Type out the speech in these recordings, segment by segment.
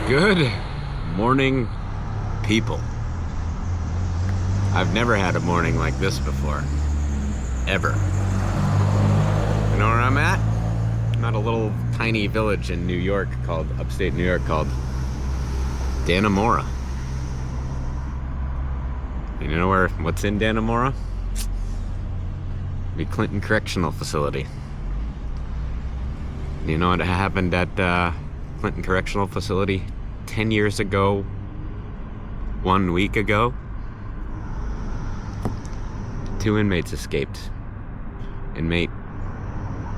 Good morning, people. I've never had a morning like this before. Ever. You know where I'm at? I'm at a little tiny village in New York called, upstate New York, called Dannnemora. You know what's in Dannnemora? The Clifton Correctional Facility. You know what happened at Clifton Correctional Facility 10 years ago, 1 week ago? 2 inmates escaped. Inmate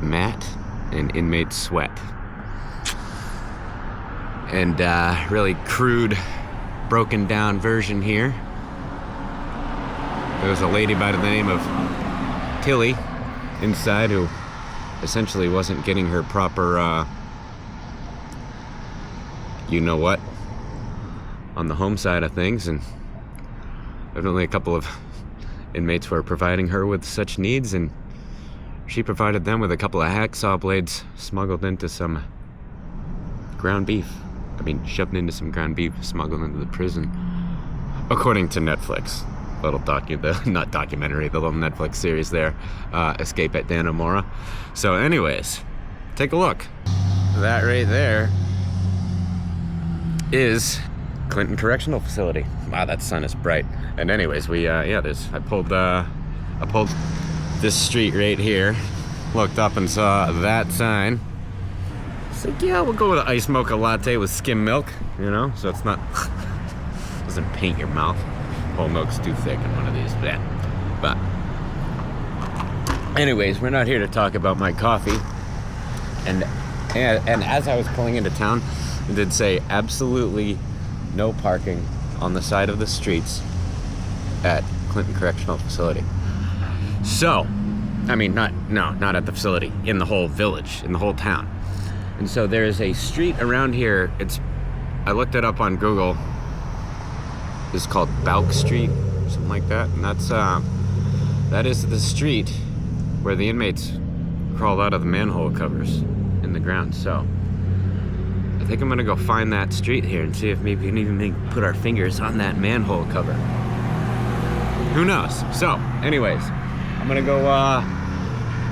Matt and inmate Sweat. And really crude, broken down version here. There was a lady by the name of Tilly inside who essentially wasn't getting her proper you know what on the home side of things, and evidently a couple of inmates were providing her with such needs, and she provided them with a couple of hacksaw blades smuggled into some ground beef. Shoved into some ground beef, smuggled into the prison, according to Netflix. Little not documentary, the little Netflix series there, Escape at Dannamora. So anyways, take a look. That right there is Clifton Correctional Facility. Wow, that sun is bright. And anyways, I pulled this street right here, looked up and saw that sign. It's like, yeah, we'll go with an ice mocha latte with skim milk, you know, so it's not doesn't paint your mouth. Whole milk's too thick in one of these. But anyways, we're not here to talk about my coffee. And as I was pulling into town, it did say absolutely no parking on the side of the streets at Clifton Correctional Facility. So, not at the facility, in the whole village, in the whole town. And so there is a street around here. I looked it up on Google. It's called Bauk Street, something like that. And that is the street where the inmates crawled out of the manhole covers in the ground. So I think I'm gonna go find that street here and see if maybe we can even put our fingers on that manhole cover. Who knows? So anyways, I'm gonna go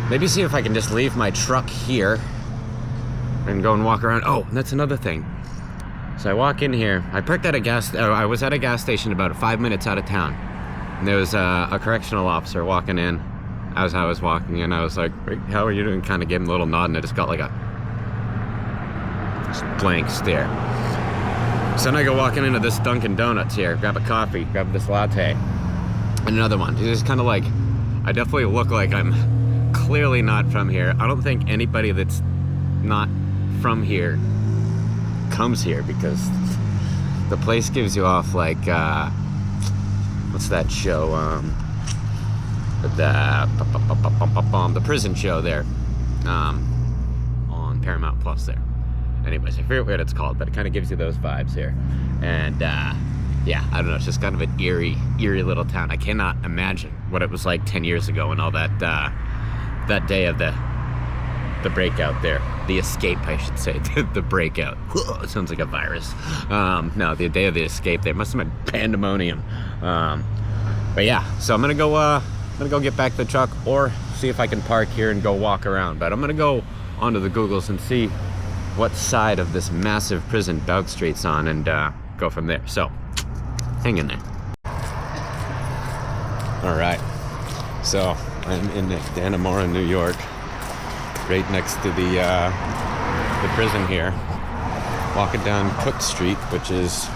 maybe see if I can just leave my truck here and go and walk around. Oh, that's another thing. So I walk in here. I parked at I was at a gas station about 5 minutes out of town. And there was a correctional officer walking in as I was walking in. I was like, hey, how are you doing? Kind of gave him a little nod, and I just got like a blank stare. So then I go walking into this Dunkin' Donuts here, grab a coffee, grab this latte, and another one. It's just kind of like, I definitely look like I'm clearly not from here. I don't think anybody that's not from here comes here, because the place gives you off like what's that show, the prison show there, on Paramount Plus there. Anyways, I forget what it's called, but it kind of gives you those vibes here. And yeah, I don't know, it's just kind of an eerie little town. I cannot imagine what it was like 10 years ago and all that day of the breakout there. The escape, I should say. The breakout. It sounds like a virus. No, the day of the escape, there must have been pandemonium. But yeah, so I'm gonna go get back to the truck, or see if I can park here and go walk around. But I'm gonna go onto the Googles and see what side of this massive prison Bauk Street's on, and go from there. So, hang in there. All right. So I'm in Dannamora, New York, right next to the prison here, walking down Cook Street, which is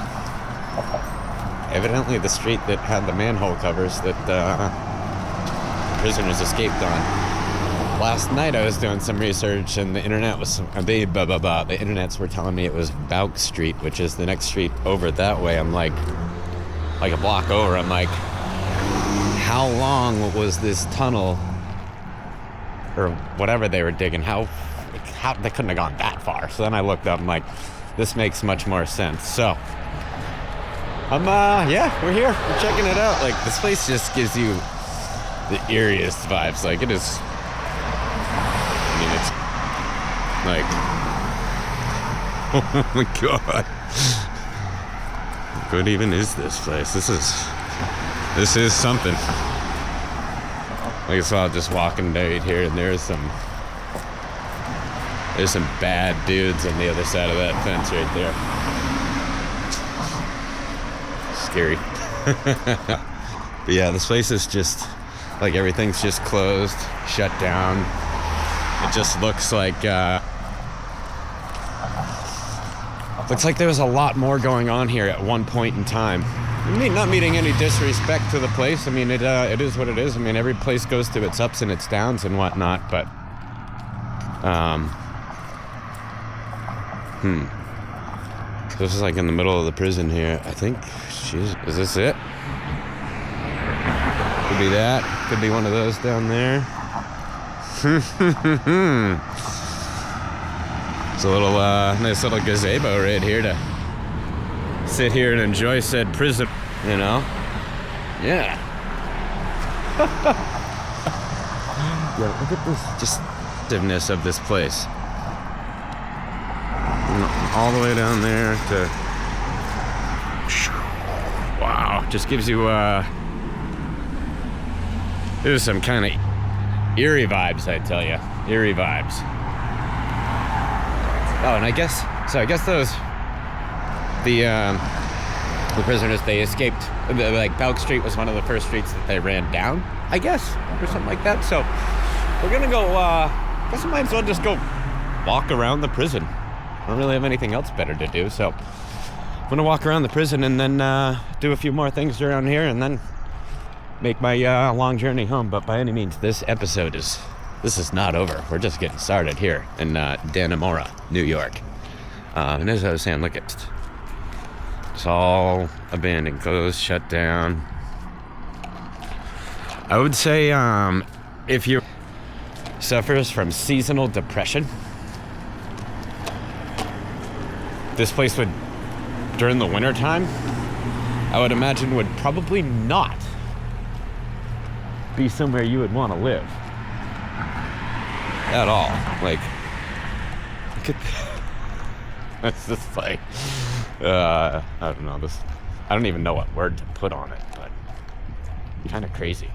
evidently the street that had the manhole covers that prisoners escaped on. Last night I was doing some research, and the internets were telling me it was Bauk Street, which is the next street over that way. I'm like a block over. I'm like, how long was this tunnel, or whatever they were digging? How they couldn't have gone that far. So then I looked up, I'm like, this makes much more sense. So yeah, we're here, we're checking it out. Like, this place just gives you the eeriest vibes. Like, it is, I mean, it's like Oh my god. What even is this place? This is something. I saw just walking right here, and there's some bad dudes on the other side of that fence right there. Scary. But yeah, this place is just like everything's just closed, shut down. It just looks like there was a lot more going on here at one point in time. Not meaning any disrespect to the place. I mean, it is what it is. I mean, every place goes through its ups and its downs and whatnot, but this is like in the middle of the prison here. I think, is this it? Could be that. Could be one of those down there. It's a little nice little gazebo right here to sit here and enjoy said prison, you know? Yeah. Yeah, look at this just of this place. All the way down there to, wow, just gives you there's some kind of eerie vibes, I tell you. Eerie vibes. Oh, and I guess those the prisoners, they escaped. Like Belk Street was one of the first streets that they ran down, I guess, or something like that. So we're gonna go. Guess we might as well just go walk around the prison. I don't really have anything else better to do, so I'm gonna walk around the prison and then do a few more things around here, and then make my long journey home. But by any means, this is not over. We're just getting started here in Dannnemora, New York. And as I was saying, look, it's all abandoned, closed, shut down. I would say if you suffers from seasonal depression, this place would, during the winter time, I would imagine would probably not be somewhere you would want to live at all. Like, look at this. It's just like, I don't know, I don't even know what word to put on it, but kind of crazy.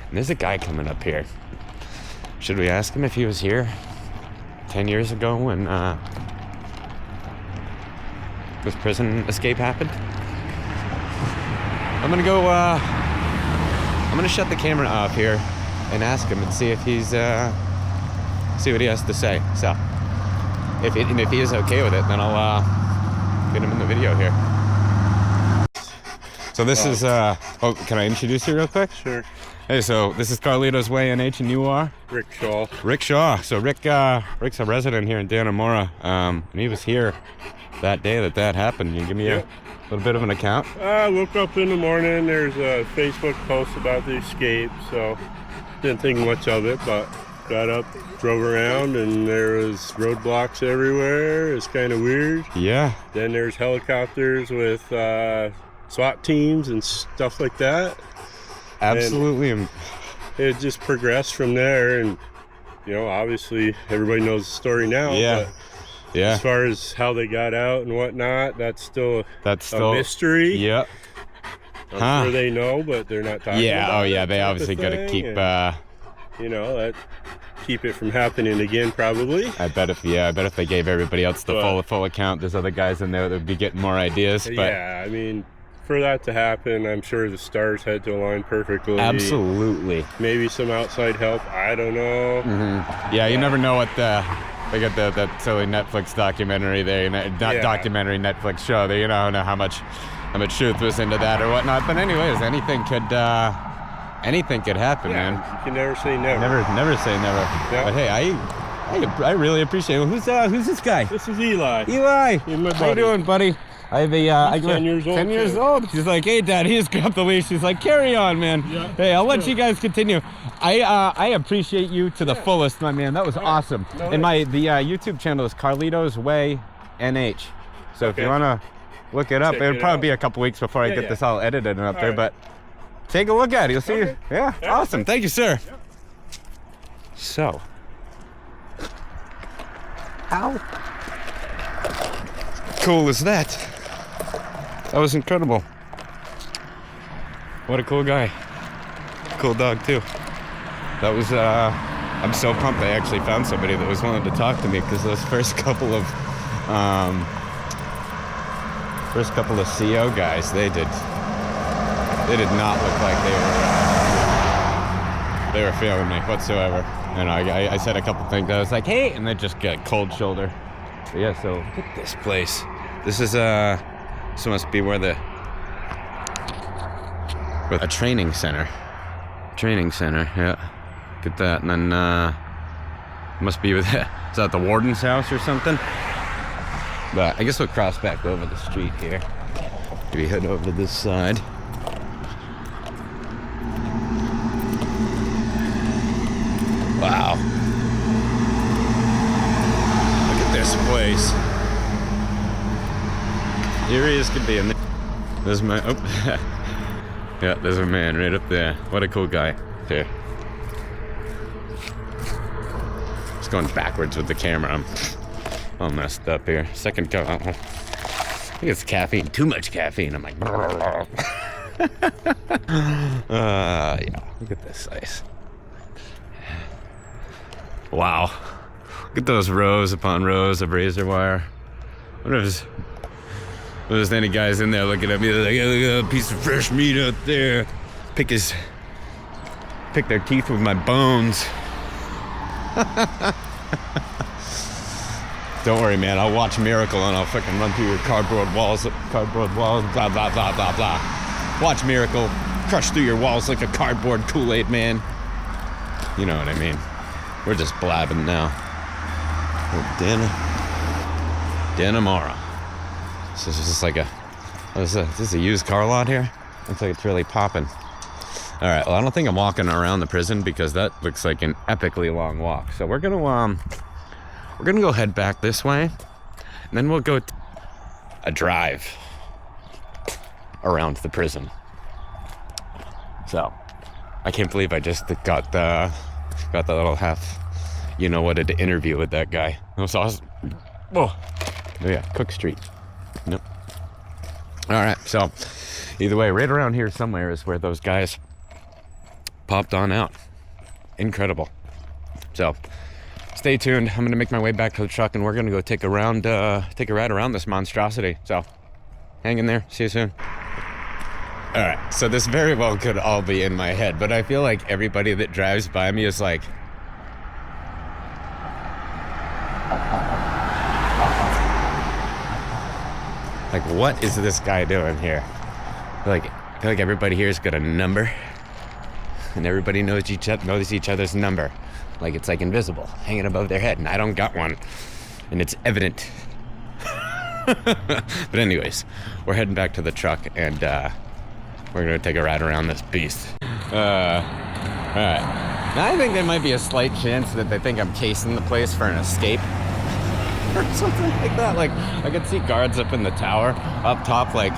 And there's a guy coming up here. Should we ask him if he was here 10 years ago when this prison escape happened? I'm gonna go, I'm gonna shut the camera off here and ask him and see if he's, see what he has to say. So, if he is okay with it, then I'll get him in the video here. So this is, oh, can I introduce you real quick? Sure. Hey, so this is Carlito's Way NH, and you are? Rick Shaw. Rick Shaw. So Rick's a resident here in Dannamora, and he was here that day that happened. Can you give me a little bit of an account? I woke up in the morning, there's a Facebook post about the escape, so didn't think much of it, but got up, drove around, and there was roadblocks everywhere. It's kind of weird. Yeah. Then there's helicopters with SWAT teams and stuff like that. Absolutely. And it just progressed from there, and you know, obviously everybody knows the story now. Yeah. But yeah. as far as how they got out and whatnot, that's still a mystery. Yep. I'm sure they know, but they're not talking about oh yeah, they obviously got to keep you know, keep it from happening again, probably. I bet if they gave everybody else the full account, there's other guys in there that would be getting more ideas. But yeah, I mean, for that to happen, I'm sure the stars had to align perfectly. Absolutely. Maybe some outside help. I don't know. Mm-hmm. Yeah, you never know what they got that silly Netflix documentary there, documentary Netflix show there. You don't know how much truth was into that or whatnot. But anyways, anything could happen, man. You can never say never. Never say never. Yeah. But hey, I really appreciate it. Who's this guy? This is Eli. How you doing, buddy? I have a 10 years old. 10 years old. She's like, hey, Dad, he's grabbed the leash. She's like, carry on, man. Yeah, hey, I'll let you guys continue. I appreciate you to the fullest, my man. That was awesome. And the YouTube channel is Carlito's Way NH. So if you want to look it up, it'll probably be a couple weeks before I get this all edited and up there. But take a look at it. You'll see. Yeah, awesome. Thank you, sir. Yeah. So, how cool is that? That was incredible. What a cool guy. Cool dog too. That was, I'm so pumped I actually found somebody that was willing to talk to me, because those first couple of CO guys, they did not look like they were feeling me whatsoever. And I said a couple things. I was like, hey, and they just got cold shoulder. But yeah, so look at this place. This is this must be where a training center. Yeah. Look at that. And then must be with is that the warden's house or something? But I guess we'll cross back over the street here. Maybe head over to this side. Wow. Look at this place. Eerie as could be. And there's my, yeah, there's a man right up there. What a cool guy. There. Just going backwards with the camera. I'm all messed up here. Second go. I think it's caffeine. Too much caffeine. I'm like, yeah. Look at this place. Wow. Look at those rows upon rows of razor wire. I wonder if there's any guys in there looking at me like, look at that piece of fresh meat out there. Pick their teeth with my bones. Don't worry, man. I'll watch Miracle and I'll fucking run through your cardboard walls, blah, blah, blah, blah, blah. Watch Miracle crush through your walls like a cardboard Kool-Aid man. You know what I mean. We're just blabbing now. Dannamora. So this is like this is a used car lot here. Looks like it's really popping. All right. Well, I don't think I'm walking around the prison because that looks like an epically long walk. So we're gonna go head back this way, and then we'll go a drive around the prison. So I can't believe I just got the little half, you know what, an interview with that guy. That was awesome. Whoa. Oh yeah, Cook Street. Nope. All right, so either way, right around here somewhere is where those guys popped on out. Incredible. So stay tuned. I'm gonna make my way back to the truck, and we're gonna go take a ride around this monstrosity. So hang in there. See you soon. All right, so this very well could all be in my head, but I feel like everybody that drives by me is like, what is this guy doing here? I feel like everybody here has got a number, and everybody knows each other's number. Like it's like invisible, hanging above their head, and I don't got one, and it's evident. But anyways, we're heading back to the truck, and we're gonna take a ride around this beast. All right. Now I think there might be a slight chance that they think I'm casing the place for an escape or something like that. Like I could see guards up in the tower, up top. Like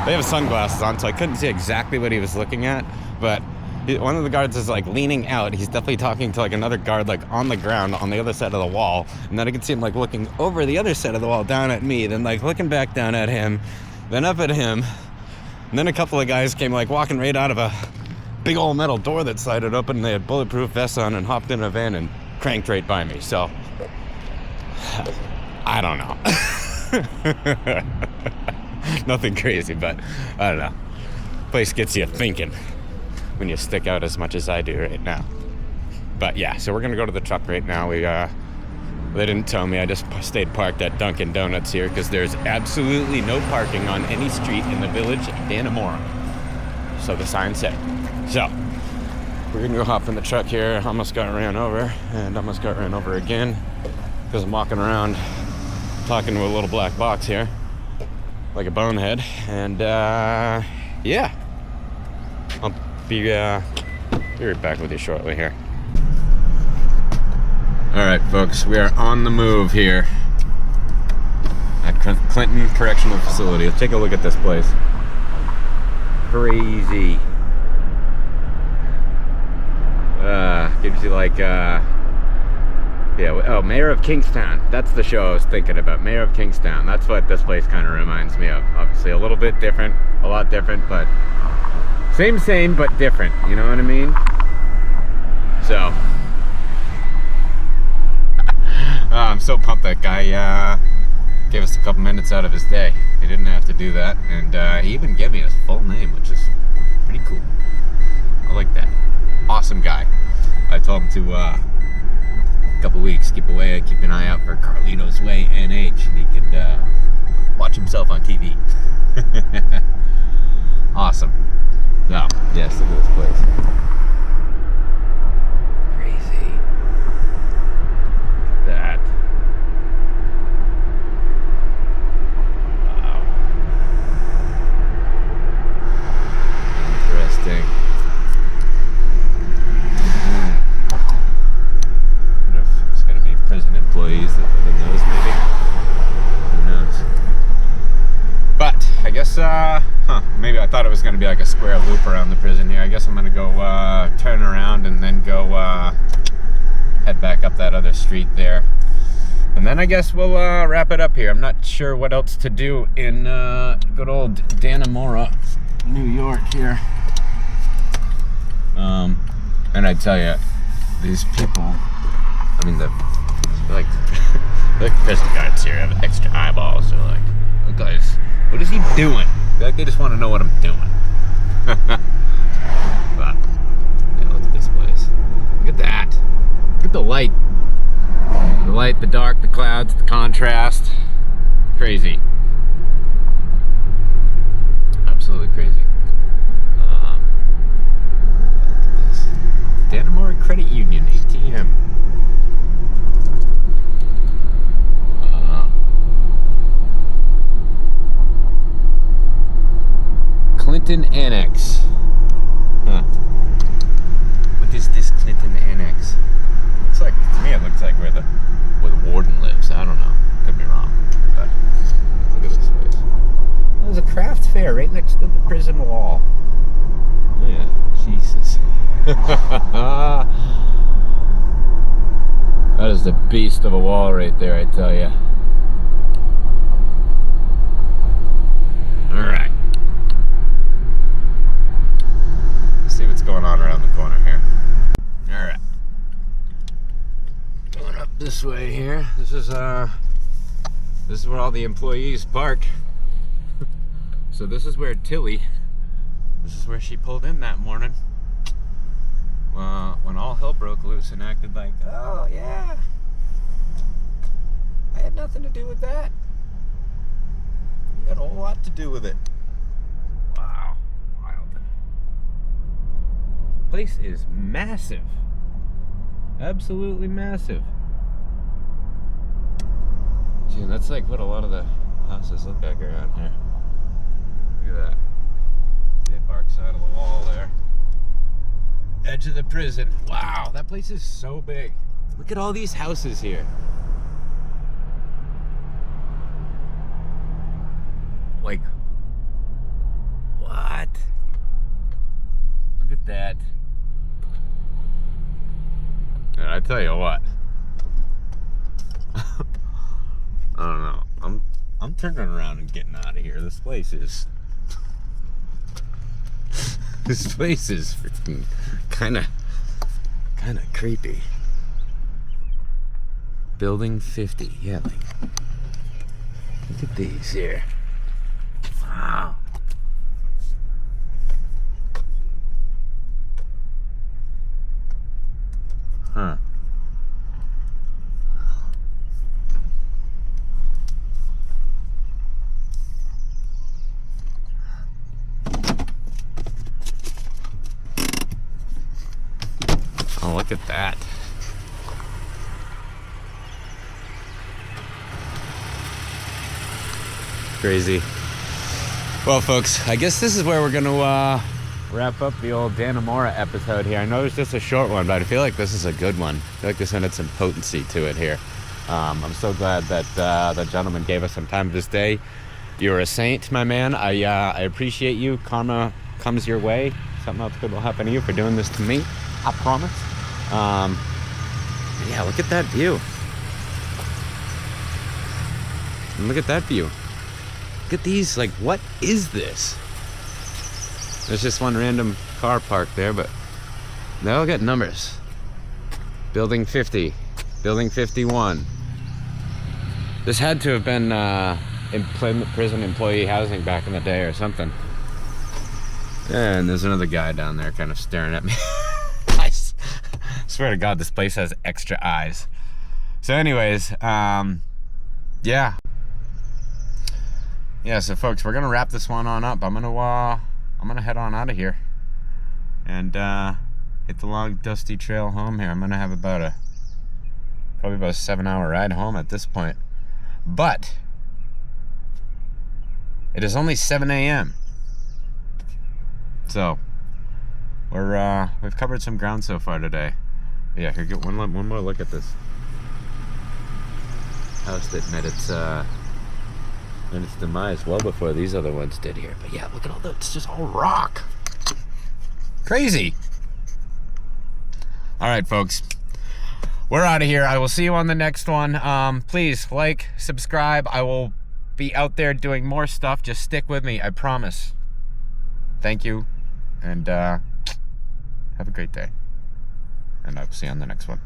they have sunglasses on, so I couldn't see exactly what he was looking at. But one of the guards is like leaning out. He's definitely talking to like another guard, like on the ground on the other side of the wall. And then I could see him like looking over the other side of the wall down at me, then like looking back down at him, then up at him. And then a couple of guys came like walking right out of a big old metal door that slided open, and they had bulletproof vests on and hopped in a van and cranked right by me. So I don't know. Nothing crazy, but I don't know. Place gets you thinking when you stick out as much as I do right now. But yeah, so we're gonna go to the truck right now. They didn't tell me. I just stayed parked at Dunkin' Donuts here because there's absolutely no parking on any street in the village of Dannamora. So the sign said. So we're gonna go hop in the truck here. Almost got ran over, and almost got ran over again because I'm walking around talking to a little black box here like a bonehead. And yeah, I'll be right back with you shortly here. All right, folks, we are on the move here at Clifton Correctional Facility. Let's take a look at this place. Crazy. Gives you like, yeah, Yeah, oh, Mayor of Kingstown. That's the show I was thinking about. Mayor of Kingstown. That's what this place kind of reminds me of. Obviously, a little bit different, a lot different, but same, but different. You know what I mean? So, I'm so pumped that guy gave us a couple minutes out of his day. He didn't have to do that, and he even gave me his full name, which is pretty cool. I like that. Awesome guy. I told him to, couple weeks, keep an eye out for Carlito's Way NH, and he could watch himself on TV. Awesome. So, yes, look at this place. Crazy. Look at that. Wow. Interesting. Prison employees that live in those, maybe. Who knows? But I guess, maybe I thought it was going to be like a square loop around the prison here. I guess I'm going to go turn around and then go head back up that other street there. And then I guess we'll wrap it up here. I'm not sure what else to do in good old Dannamora, New York here. And I tell you, these people, I mean, like prison guards here have extra eyeballs. They're like, oh guys, what is he doing? I feel like they just want to know what I'm doing. But, yeah, look at this place. Look at that. Look at the light. The light, the dark, the clouds, the contrast. Crazy. Absolutely crazy. Look at this. Dannemora Credit Union, ATM. Clinton Annex. Huh. What is this Clinton Annex? Looks like, to me it looks like where the warden lives. I don't know. Could be wrong. But look at this place. There's a craft fair right next to the prison wall. Oh yeah. Jesus. That is the beast of a wall right there, I tell you. Alright. See what's going on around the corner here. Alright. Going up this way here. This is where all the employees park. So this is where Tilly, this is where she pulled in that morning. When all hell broke loose and acted like, oh yeah, I had nothing to do with that. You had a whole lot to do with it. Wow. Wild. Place is massive. Absolutely massive. Gee, that's like what a lot of the houses look like around here. Look at that. The bark side of the wall there. Edge of the prison. Wow, that place is so big. Look at all these houses here. Like, what? Look at that. And I tell you what. I don't know. I'm turning around and getting out of here. This place is freaking kind of creepy. Building 50. Yeah, like, look at these here. Wow. Huh. Oh, look at that. Crazy. Well, folks, I guess this is where we're going to wrap up the old Dannamora episode here. I know it's just a short one, but I feel like this is a good one. I feel like this one had some potency to it here. I'm so glad that the gentleman gave us some time of his day. You're a saint, my man. I appreciate you. Karma comes your way. Something else good will happen to you for doing this to me. I promise. Yeah, look at that view. And look at that view. Look at these, like, what is this? There's just one random car parked there, but they all got numbers. Building 50, building 51. This had to have been prison employee housing back in the day or something. And there's another guy down there kind of staring at me. I swear to God, this place has extra eyes. So anyways, yeah. Yeah, so folks, we're gonna wrap this one on up. I'm gonna head on out of here and hit the long dusty trail home here. I'm gonna have probably about a 7-hour ride home at this point. But it is only 7 a.m. So we've covered some ground so far today. Yeah, here, get one more look at this house that met its demise well before these other ones did here. But yeah, look at all that. It's just all rock. Crazy. All right, folks. We're out of here. I will see you on the next one. Please like, subscribe. I will be out there doing more stuff. Just stick with me. I promise. Thank you. And have a great day. And I will see you on the next one.